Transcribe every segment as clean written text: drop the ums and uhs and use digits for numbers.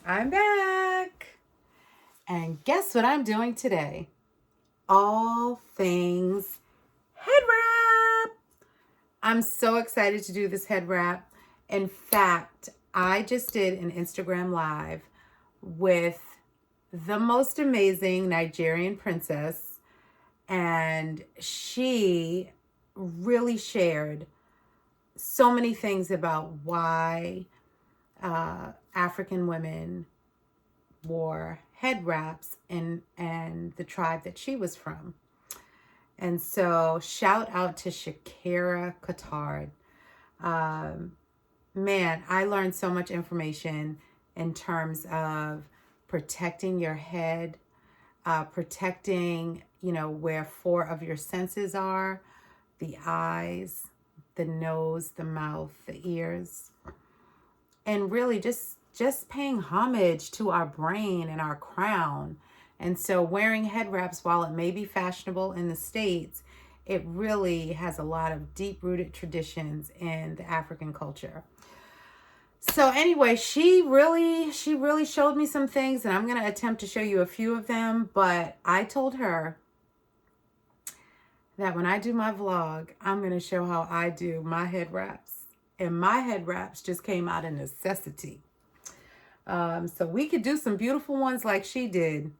I'm back. And guess what I'm doing today? All things head wrap. I'm so excited to do this head wrap. In fact, I just did an Instagram live with the most amazing Nigerian princess, and she really shared so many things about why African women wore head wraps and the tribe that she was from. And so shout out to Shakira Qatar. Man, I learned so much information in terms of protecting your head, protecting, where four of your senses are: the eyes, the nose, the mouth, the ears, and really just paying homage to our brain and our crown. And so wearing head wraps, while it may be fashionable in the States, it really has a lot of deep-rooted traditions in the African culture. So anyway, she really showed me some things, and I'm going to attempt to show you a few of them. But I told her that when I do my vlog, I'm going to show how I do my head wraps. And my head wraps just came out of necessity. So we could do some beautiful ones like she did,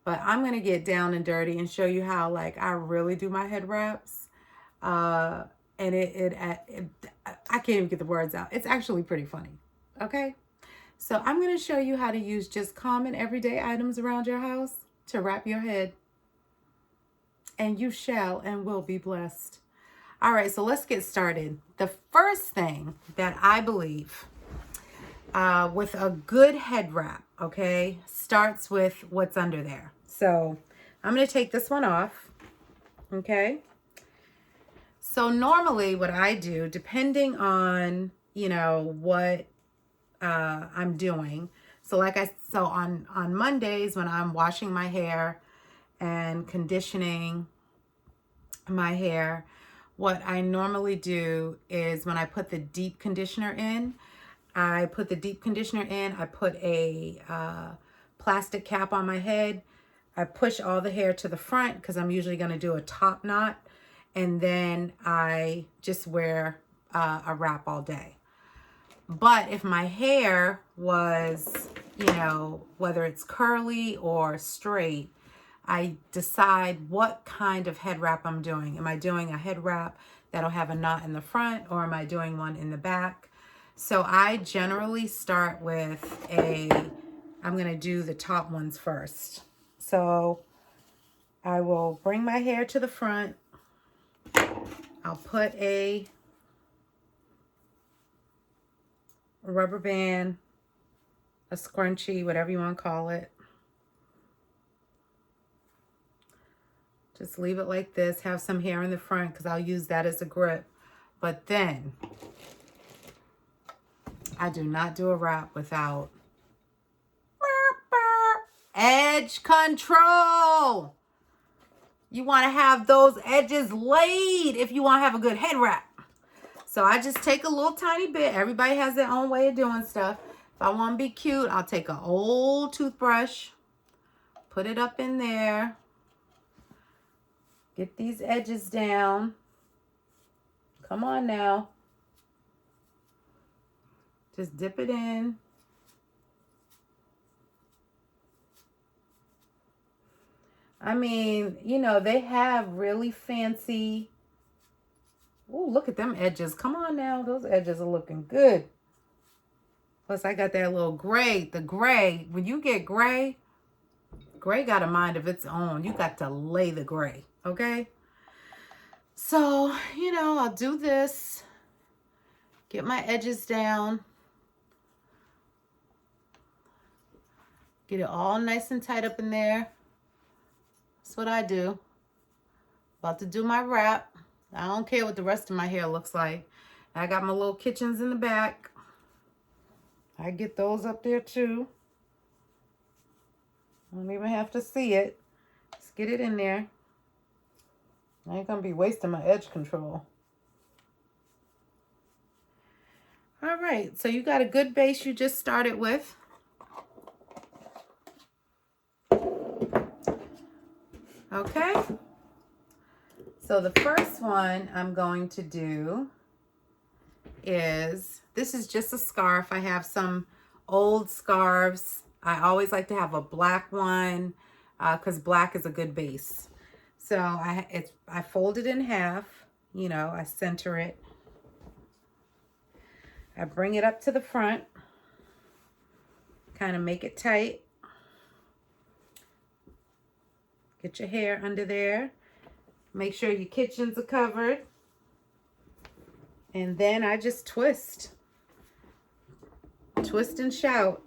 but I'm going to get down and dirty and show you how, like, I really do my head wraps. And I can't even get the words out. It's actually pretty funny. Okay. So I'm going to show you how to use just common everyday items around your house to wrap your head, and you shall and will be blessed. All right. So let's get started. The first thing that I believe with a good head wrap, okay, starts with what's under there. So I'm going to take this one off. Okay. So normally what I do, depending on, what I'm doing. So on Mondays when I'm washing my hair and conditioning my hair, what I normally do is when I put the deep conditioner in, I put a plastic cap on my head. I push all the hair to the front because I'm usually going to do a top knot. And then I just wear a wrap all day. But if my hair was, whether it's curly or straight, I decide what kind of head wrap I'm doing. Am I doing a head wrap that'll have a knot in the front, or am I doing one in the back? So I generally start with I'm going to do the top ones first. So I will bring my hair to the front. I'll put a rubber band, a scrunchie, whatever you want to call it. Just leave it like this. Have some hair in the front because I'll use that as a grip. But then I do not do a wrap without edge control. You want to have those edges laid if you want to have a good head wrap. So I just take a little tiny bit. Everybody has their own way of doing stuff. If I want to be cute, I'll take an old toothbrush, put it up in there, get these edges down. Come on now. Just dip it in. I mean, they have really fancy. Oh, look at them edges. Come on now. Those edges are looking good. Plus, I got that little gray. The gray, when you get gray got a mind of its own. You got to lay the gray, okay? So, I'll do this. Get my edges down. Get it all nice and tight up in there. That's what I do. About to do my wrap. I don't care what the rest of my hair looks like. I got my little kitchens in the back. I get those up there too. I don't even have to see it. Just get it in there. I ain't gonna be wasting my edge control. All right, so you got a good base you just started with. Okay. So the first one I'm going to do is, this is just a scarf. I have some old scarves. I always like to have a black one because black is a good base. So I fold it in half, you know, I center it. I bring it up to the front, kind of make it tight. Get your hair under there. Make sure your kitchens are covered. And then I just twist. Twist and shout.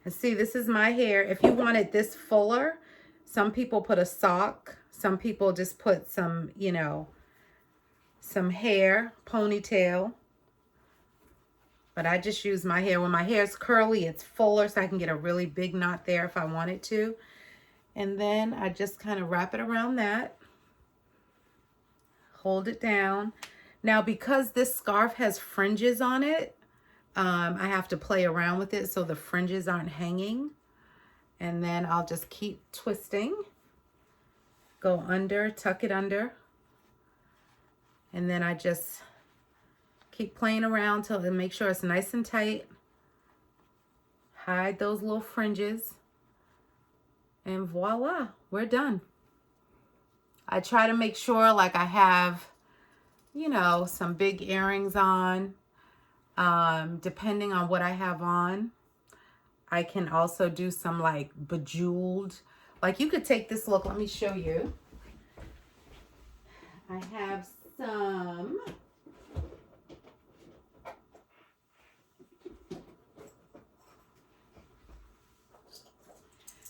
And see, this is my hair. If you wanted this fuller, some people put a sock. Some people just put some, you know, some hair, ponytail. But I just use my hair. When my hair is curly, it's fuller, so I can get a really big knot there if I wanted to. And then I just kind of wrap it around that. Hold it down. Now, because this scarf has fringes on it, I have to play around with it so the fringes aren't hanging. And then I'll just keep twisting. Go under, tuck it under. And then I just keep playing around till it make sure it's nice and tight. Hide those little fringes. And voila, we're done. I try to make sure like I have, you know, some big earrings on. Depending on what I have on. I can also do some like bejeweled. Like you could take this look. Let me show you. I have some.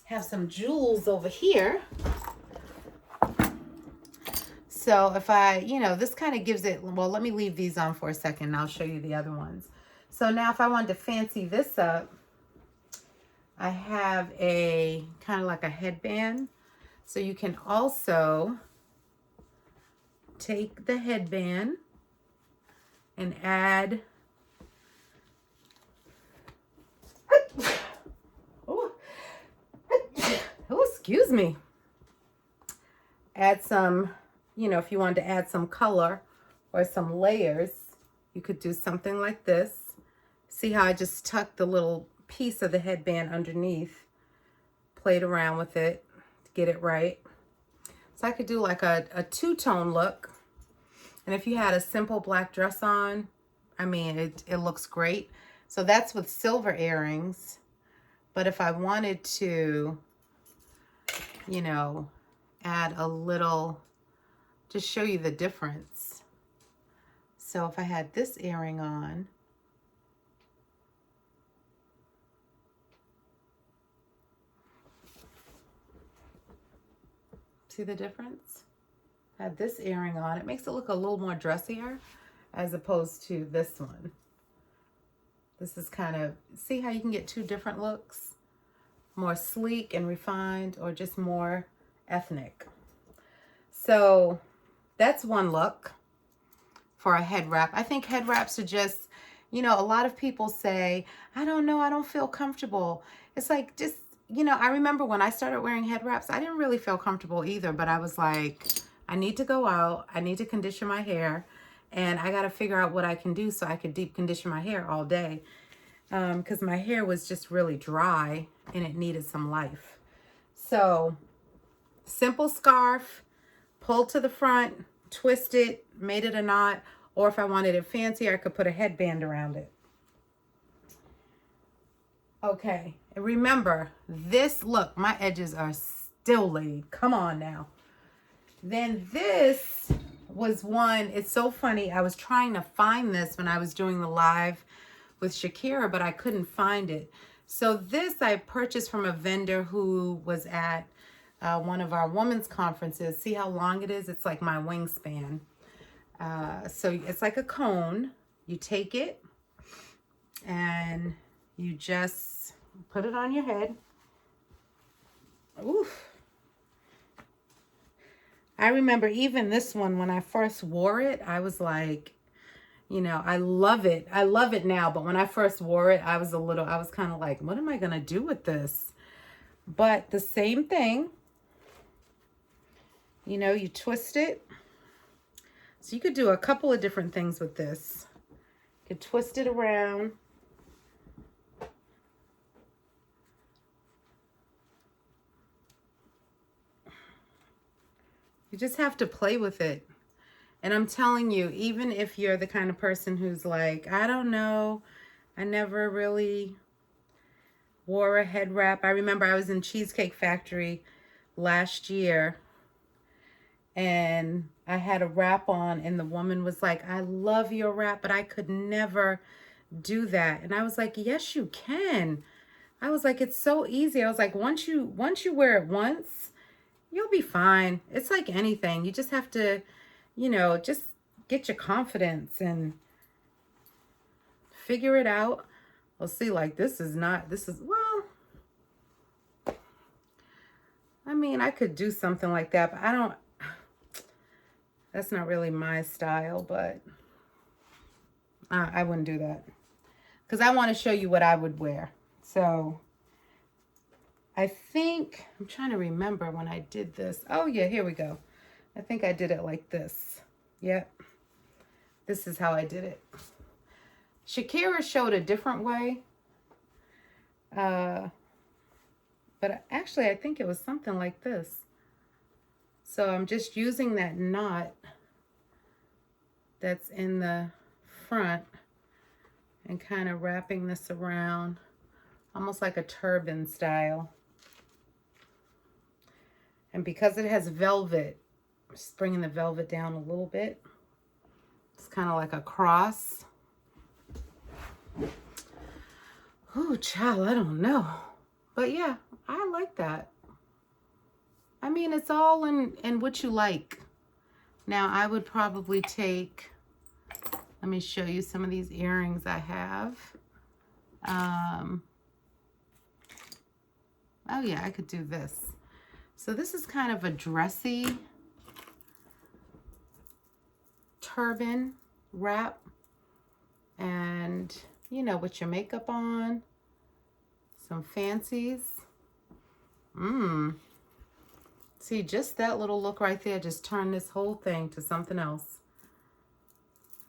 Have some jewels over here. So if I, you know, this kind of gives it, well, let me leave these on for a second and I'll show you the other ones. So now if I wanted to fancy this up, I have a kind of like a headband. So you can also take the headband and add, oh, excuse me. Add some, you know, if you wanted to add some color or some layers, you could do something like this. See how I just tucked the little piece of the headband underneath, played around with it to get it right. So I could do like a two-tone look. And if you had a simple black dress on, I mean, it looks great. So that's with silver earrings. But if I wanted to, you know, add a little, just show you the difference. So if I had this earring on, see the difference? Had this earring on, it makes it look a little more dressier as opposed to this one. This is kind of, see how you can get two different looks? More sleek and refined, or just more ethnic. So that's one look for a head wrap. I think head wraps are just, you know, a lot of people say, I don't know, I don't feel comfortable. It's like, just, you know, I remember when I started wearing head wraps, I didn't really feel comfortable either, but I was like, I need to go out, I need to condition my hair, and I got to figure out what I can do so I could deep condition my hair all day. Because my hair was just really dry and it needed some life. So, simple scarf, pull to the front, twist it, made it a knot, or if I wanted it fancier, I could put a headband around it. Okay, and remember, this look, my edges are still laid. Come on now. Then this was one, it's so funny, I was trying to find this when I was doing the live with Shakira, but I couldn't find it. So this I purchased from a vendor who was at one of our women's conferences. See how long it is? It's like my wingspan. So it's like a cone. You take it and you just put it on your head. Oof. I remember even this one, when I first wore it, I was like, you know, I love it. I love it now. But when I first wore it, I was kind of like, what am I going to do with this? But the same thing. You know, you twist it. So you could do a couple of different things with this. You could twist it around. You just have to play with it. And I'm telling you, even if you're the kind of person who's like, I don't know, I never really wore a head wrap. I remember I was in Cheesecake Factory last year and I had a wrap on and the woman was like, I love your wrap, but I could never do that. And I was like, yes, you can. I was like, it's so easy. I was like, once you wear it once, you'll be fine. It's like anything. You just have to, you know, just get your confidence and figure it out. Well, see, like this is, well, I mean, I could do something like that, but I don't, that's not really my style, but I wouldn't do that because I want to show you what I would wear. So I think, I'm trying to remember when I did this. Oh yeah, here we go. I think I did it like this. Yep. This is how I did it. Shakira showed a different way. But actually I think it was something like this. So I'm just using that knot that's in the front and kind of wrapping this around almost like a turban style. And because it has velvet, just bringing the velvet down a little bit. It's kind of like a cross. Oh, child, I don't know. But yeah, I like that. I mean, it's all in what you like. Now, I would probably take, let me show you some of these earrings I have. Oh yeah, I could do this. So this is kind of a dressy turban wrap. And, you know, with your makeup on, some fancies. See, just that little look right there just turned this whole thing to something else.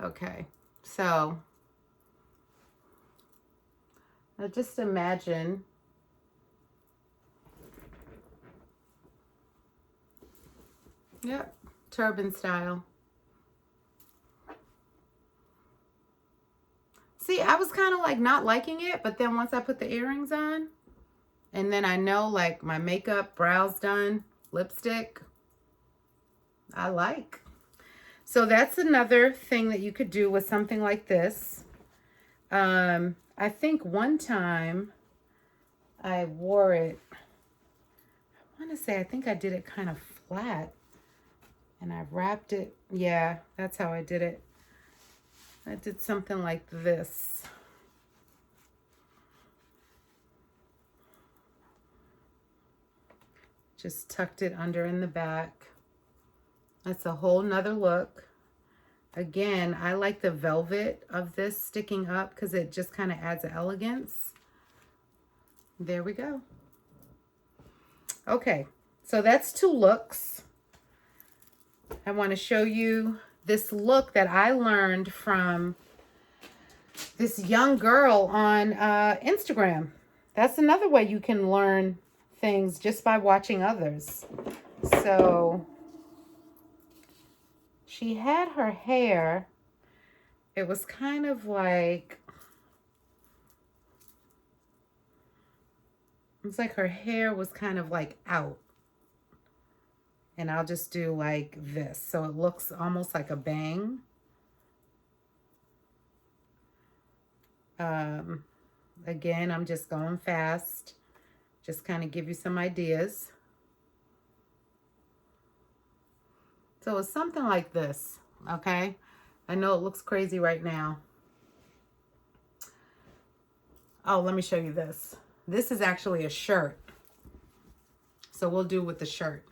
Okay, so now just imagine yep, turban style. See, I was kind of like not liking it, but then once I put the earrings on, and then I know like my makeup, brows done, lipstick, I like. So that's another thing that you could do with something like this. I think one time I wore it, I want to say, I think I did it kind of flat and I wrapped it. Yeah, that's how I did it. I did something like this. Just tucked it under in the back. That's a whole nother look. Again, I like the velvet of this sticking up because it just kind of adds elegance. There we go. Okay, so that's two looks. I want to show you this look that I learned from this young girl on Instagram. That's another way you can learn things just by watching others. So she had her hair, it was kind of like, it's like her hair was kind of like out. And I'll just do like this. So it looks almost like a bang. Again, I'm just going fast. Just kind of give you some ideas. So it's something like this, okay? I know it looks crazy right now. Oh, let me show you this. This is actually a shirt. So we'll do with the shirt.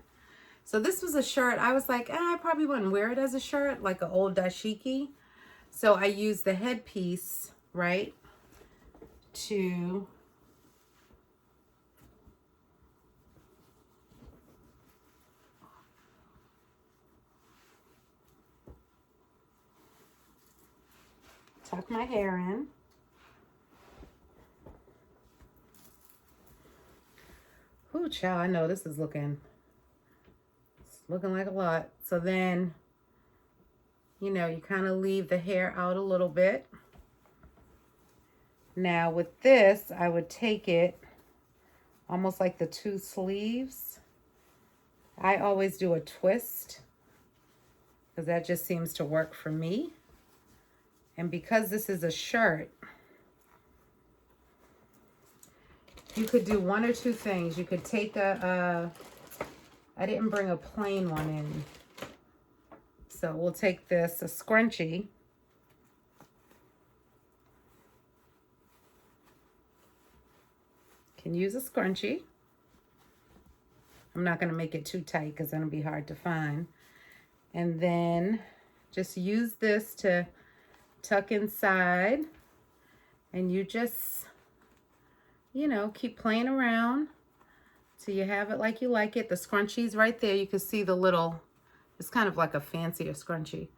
So this was a shirt. I was like, I probably wouldn't wear it as a shirt, like an old dashiki. So I used the headpiece, right, to tuck my hair in. Ooh, child, I know this is looking like a lot. So then, you know, you kind of leave the hair out a little bit. Now with this, I would take it almost like the two sleeves. I always do a twist because that just seems to work for me. And because this is a shirt, you could do one or two things. You could take I didn't bring a plain one in. So we'll take this, a scrunchie. Can use a scrunchie. I'm not going to make it too tight because then it'll be hard to find. And then just use this to tuck inside. And you just, you know, keep playing around till you have it like you like it. The scrunchie's right there. You can see the little, it's kind of like a fancier scrunchie.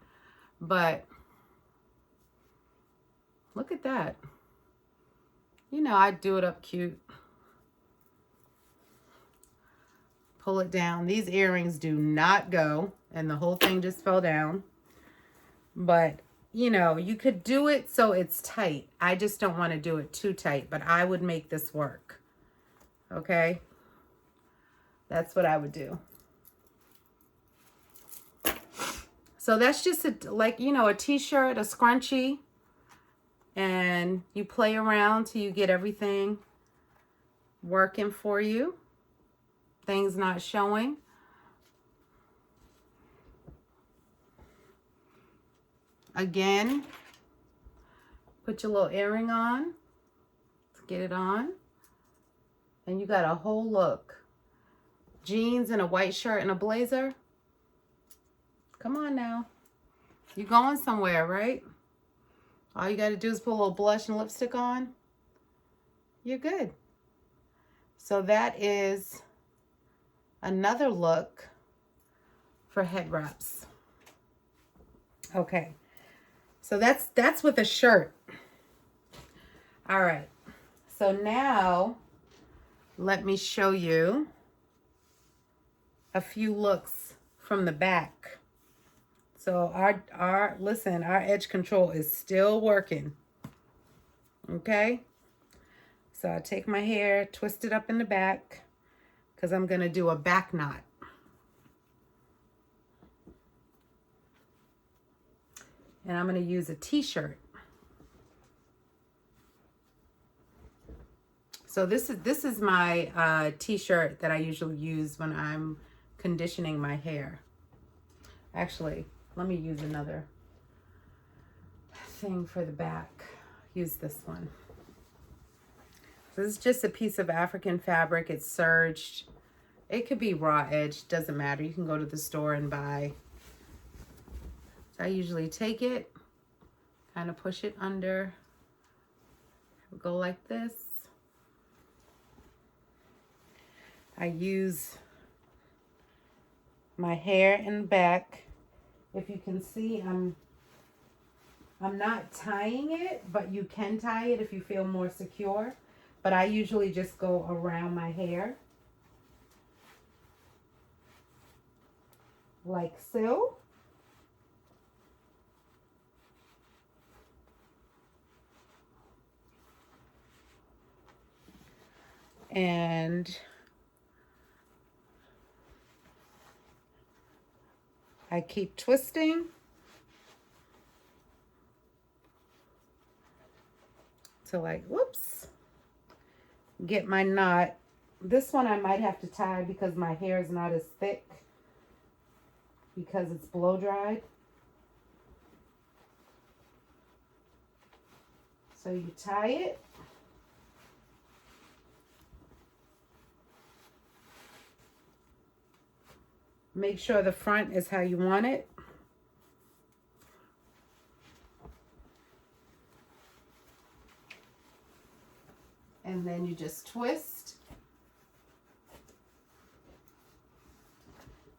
But look at that. You know, I do it up cute. Pull it down. These earrings do not go, and the whole thing just fell down. But, you know, you could do it so it's tight. I just don't want to do it too tight, but I would make this work. Okay? That's what I would do. So that's just like, you know, a t-shirt, a scrunchie, and you play around till you get everything working for you. Things not showing. Again, put your little earring on. Let's get it on. And you got a whole look. Jeans and a white shirt and a blazer. Come on now. You're going somewhere, right? All you got to do is put a little blush and lipstick on. You're good. So that is another look for head wraps. Okay, so that's with a shirt. All right, so now let me show you a few looks from the back. So our listen, our edge control is still working. Okay, so I take my hair, twist it up in the back, because I'm going to do a back knot. And I'm going to use a t-shirt. So this is my t-shirt that I usually use when I'm conditioning my hair. Actually, let me use another thing for the back. Use this one. This is just a piece of African fabric. It's serged. It could be raw edge, doesn't matter. You can go to the store and buy. So I usually take it, kind of push it under, go like this. I use my hair in the back. If you can see, I'm not tying it, but you can tie it if you feel more secure. But I usually just go around my hair. Like so. And I keep twisting till I, whoops, get my knot. This one I might have to tie because my hair is not as thick because it's blow dried. So you tie it. Make sure the front is how you want it. And then you just twist.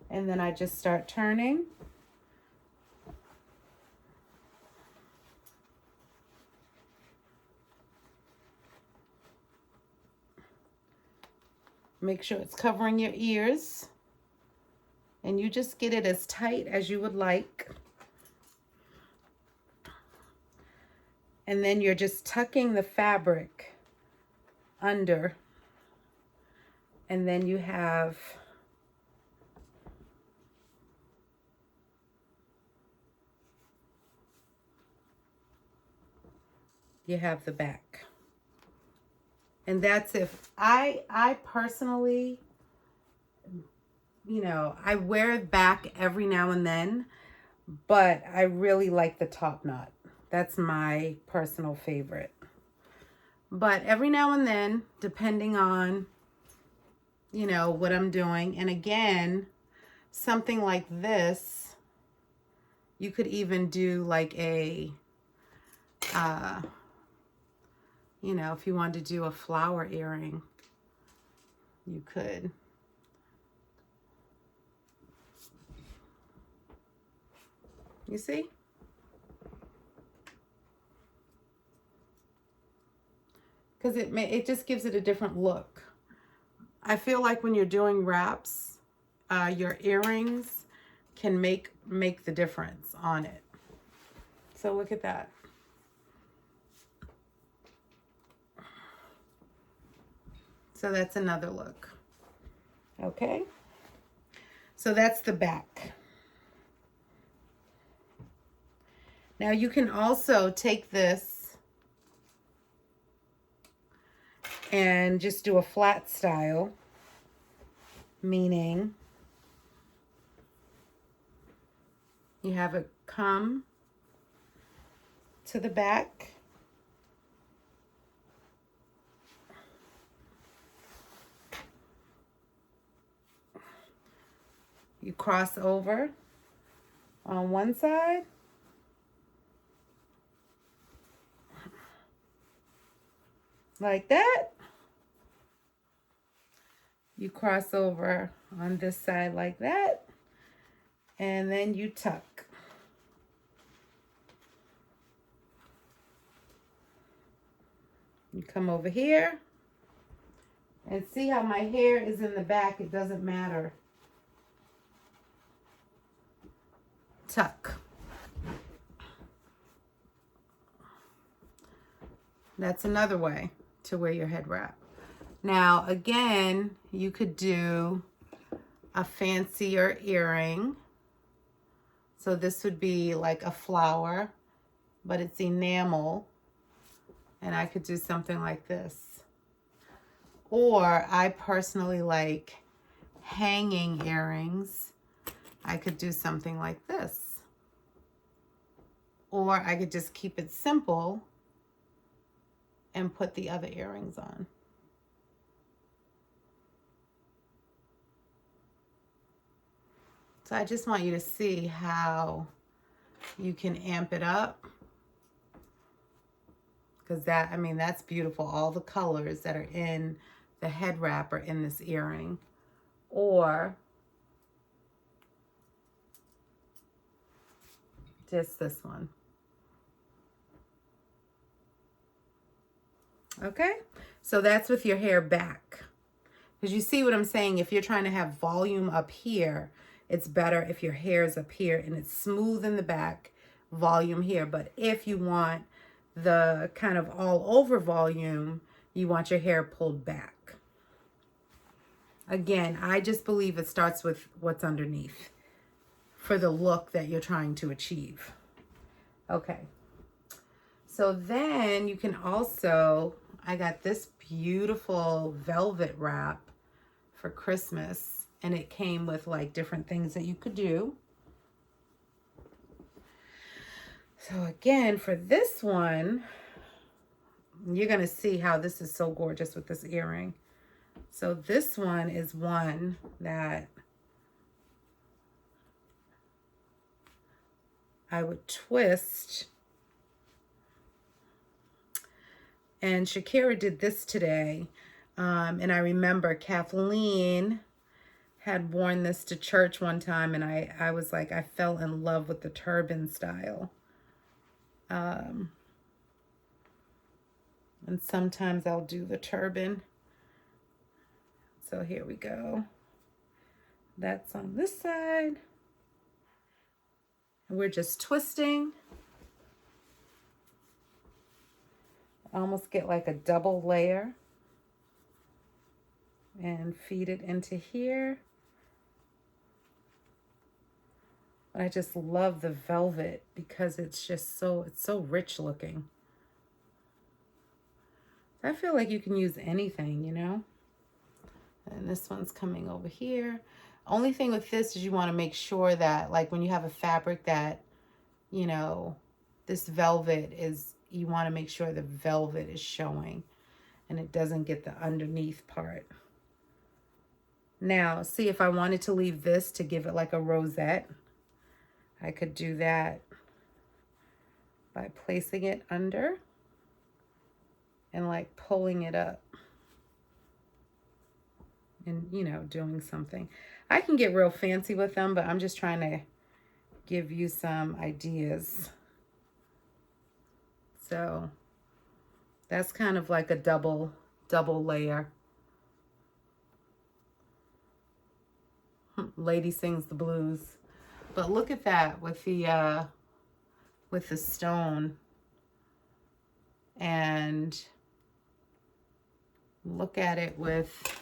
And then I just start turning. Make sure it's covering your ears. And you just get it as tight as you would like. And then you're just tucking the fabric under. And then you have the back. And that's if I personally, you know, I wear it back every now and then, but I really like the top knot. That's my personal favorite. But every now and then, depending on, you know, what I'm doing. And again, something like this, you could even do like a, you know, if you wanted to do a flower earring, you could. You see? Because it just gives it a different look. I feel like when you're doing wraps, your earrings can make the difference on it. So look at that. So that's another look. Okay. So that's the back. Now you can also take this and just do a flat style, meaning you have it come to the back. You cross over on one side. Like that. You cross over on this side like that. And then you tuck. You come over here. And see how my hair is in the back. It doesn't matter. Tuck. That's another way to wear your head wrap. Now, again, you could do a fancier earring. So this would be like a flower, but it's enamel. And I could do something like this. Or I personally like hanging earrings. I could do something like this. Or I could just keep it simple and put the other earrings on. So I just want you to see how you can amp it up. Because that, I mean, that's beautiful. All the colors that are in the head wrap are in this earring. Or just this one. Okay, so that's with your hair back. Because you see what I'm saying? If you're trying to have volume up here, it's better if your hair is up here and it's smooth in the back, volume here. But if you want the kind of all over volume, you want your hair pulled back. Again, I just believe it starts with what's underneath for the look that you're trying to achieve. Okay. So then you can also, I got this beautiful velvet wrap for Christmas, and it came with like different things that you could do. So again, for this one, you're going to see how this is so gorgeous with this earring. So this one is one that I would twist. And Shakira did this today. And I remember Kathleen had worn this to church one time. And I was like, I fell in love with the turban style. And sometimes I'll do the turban. So here we go. That's on this side. And we're just twisting. Almost get like a double layer. And feed it into here. I just love the velvet because it's just it's so rich looking. I feel like you can use anything, you know? And this one's coming over here. Only thing with this is you want to make sure that, like, when you have a fabric that, you know, this velvet is, you want to make sure the velvet is showing and it doesn't get the underneath part. Now, see, if I wanted to leave this to give it like a rosette, I could do that by placing it under and like pulling it up and, you know, doing something. I can get real fancy with them, but I'm just trying to give you some ideas. So that's kind of like a double layer. Lady sings the blues. But look at that with the stone. And look at it with,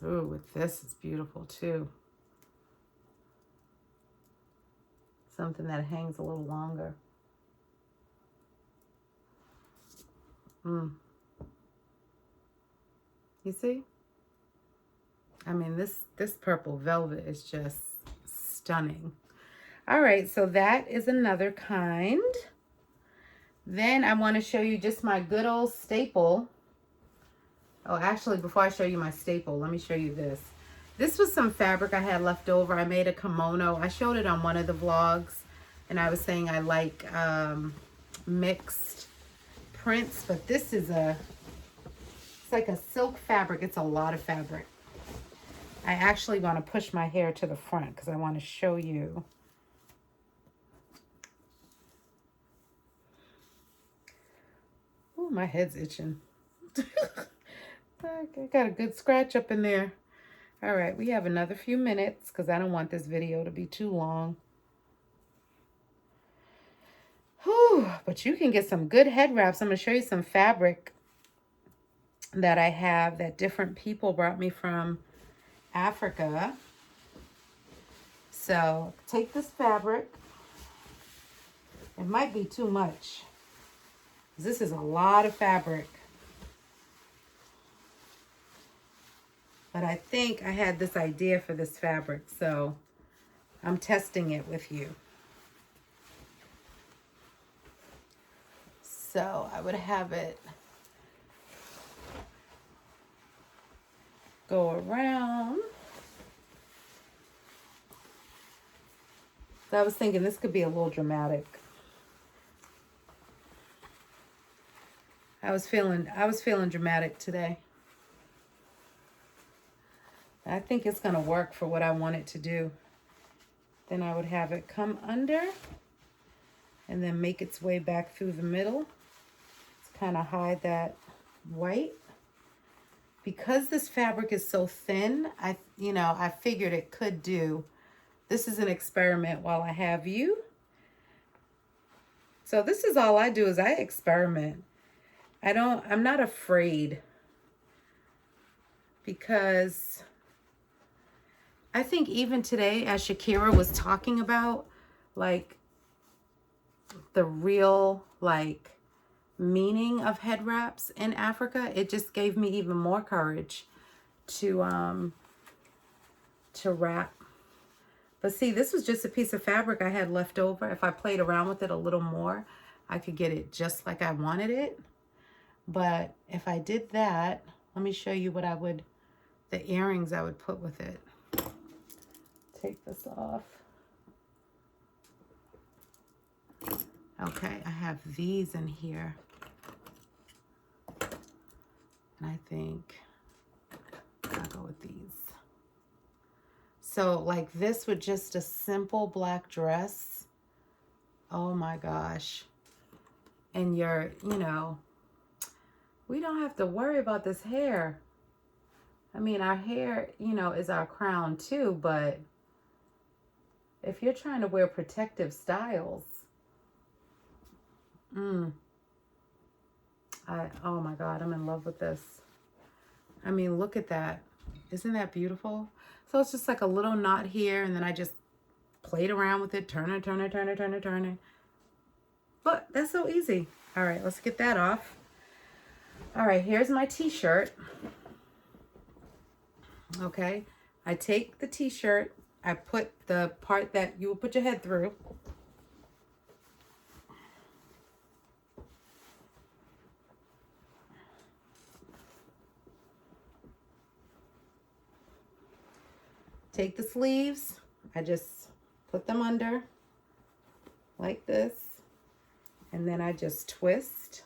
ooh, with this, it's beautiful too. Something that hangs a little longer. You see? I mean, this purple velvet is just stunning. All right, so that is another kind. Then I want to show you just my good old staple. Oh, actually, before I show you my staple, let me show you this. This was some fabric I had left over. I made a kimono. I showed it on one of the vlogs, and I was saying I like mixed prints, but this is it's like a silk fabric. It's a lot of fabric. I actually want to push my hair to the front because I want to show you. Oh, my head's itching. I got a good scratch up in there. All right, we have another few minutes because I don't want this video to be too long. Whew, but you can get some good head wraps. I'm going to show you some fabric that I have that different people brought me from Africa. So take this fabric. It might be too much. This is a lot of fabric. But I think I had this idea for this fabric, so I'm testing it with you. So I would have it go around. So I was thinking this could be a little dramatic. I was feeling dramatic today. I think it's going to work for what I want it to do. Then I would have it come under and then make its way back through the middle to kind of hide that white. Because this fabric is so thin, I figured it could do. This is an experiment while I have you. So this is all I do is I experiment. I'm not afraid, because I think even today, as Shakira was talking about, like, the real, like, meaning of head wraps in Africa, it just gave me even more courage to wrap. But see, this was just a piece of fabric I had left over. If I played around with it a little more, I could get it just like I wanted it. But if I did that, let me show you what the earrings I would put with it. Take this off. Okay, I have these in here. And I think I'll go with these. So like this with just a simple black dress. Oh my gosh. And we don't have to worry about this hair. I mean, our hair, you know, is our crown too, but if you're trying to wear protective styles, oh my God, I'm in love with this. I mean, look at that. Isn't that beautiful? So it's just like a little knot here, and then I just played around with it, turn it, turn it, turn it, turn it, turn it. Look, that's so easy. All right, let's get that off. All right, here's my t-shirt. Okay, I take the t-shirt, I put the part that you will put your head through. Take the sleeves, I just put them under like this, and then I just twist,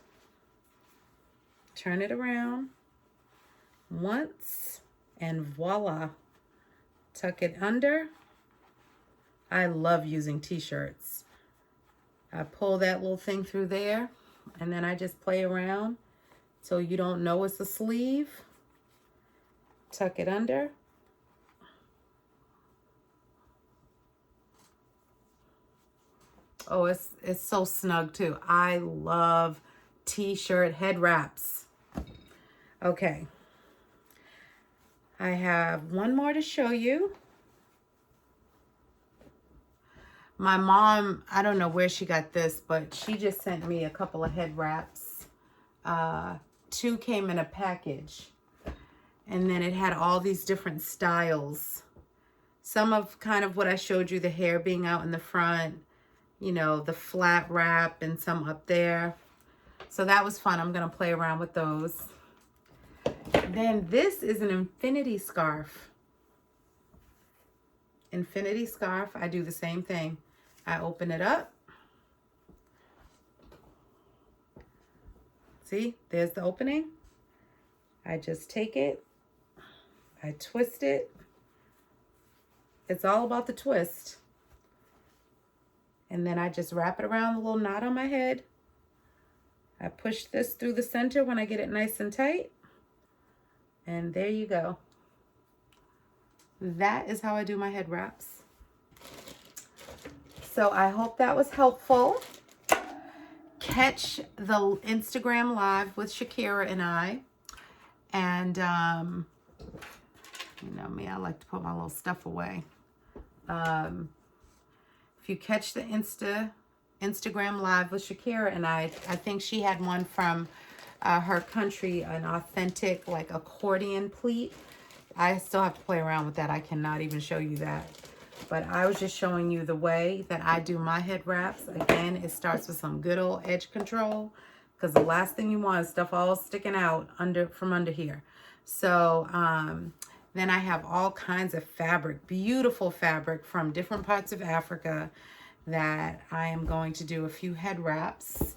turn it around once, and voila, tuck it under. I love using t-shirts. I pull that little thing through there, and then I just play around so you don't know it's a sleeve. Tuck it under. Oh, it's so snug too. I love t-shirt head wraps. Okay. I have one more to show you. My mom, I don't know where she got this, but she just sent me a couple of head wraps. 2 came in a package. And then it had all these different styles. Some of kind of what I showed you, the hair being out in the front, you know, the flat wrap, and some up there. So that was fun. I'm going to play around with those. Then this is an infinity scarf. Infinity scarf. I do the same thing. I open it up. See, there's the opening. I just take it. I twist it. It's all about the twist. And then I just wrap it around the little knot on my head. I push this through the center when I get it nice and tight. And there you go. That is how I do my head wraps. So I hope that was helpful. Catch the Instagram live with Shakira and I. And, you know me, I like to put my little stuff away. If you catch the Instagram live with Shakira and I think she had one from her country, an authentic like accordion pleat. I still have to play around with that. I cannot even show you that. But I was just showing you the way that I do my head wraps. Again, it starts with some good old edge control, because the last thing you want is stuff all sticking out from under here. So then I have all kinds of fabric, beautiful fabric from different parts of Africa that I am going to do a few head wraps.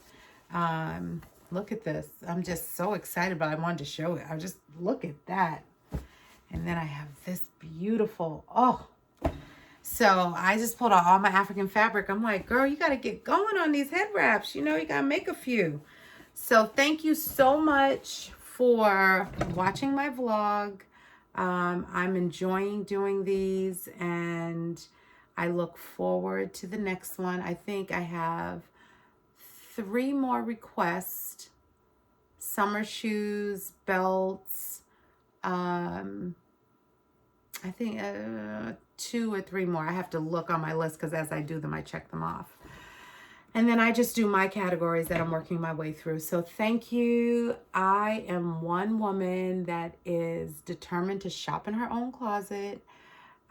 Look at this. I'm just so excited, but I wanted to show it. I just look at that. And then I have this beautiful, so I just pulled out all my African fabric. I'm like, girl, you got to get going on these head wraps. You know, you got to make a few. So thank you so much for watching my vlog. I'm enjoying doing these, and I look forward to the next one. I think I have 3 more requests. Summer shoes, belts, I think 2 or 3 more. I have to look on my list because as I do them, I check them off. And then I just do my categories that I'm working my way through. So thank you. I am one woman that is determined to shop in her own closet.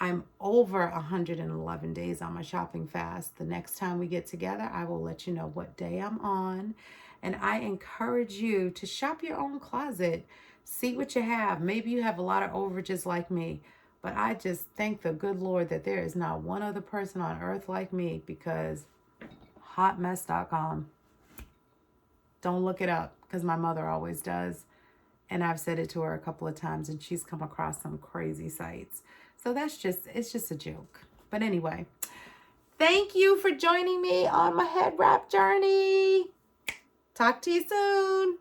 I'm over 111 days on my shopping fast. The next time we get together, I will let you know what day I'm on. And I encourage you to shop your own closet. See what you have. Maybe you have a lot of overages like me. But I just thank the good Lord that there is not one other person on earth like me, because hotmess.com. Don't look it up, because my mother always does. And I've said it to her a couple of times, and she's come across some crazy sites. So it's just a joke. But anyway, thank you for joining me on my head wrap journey. Talk to you soon.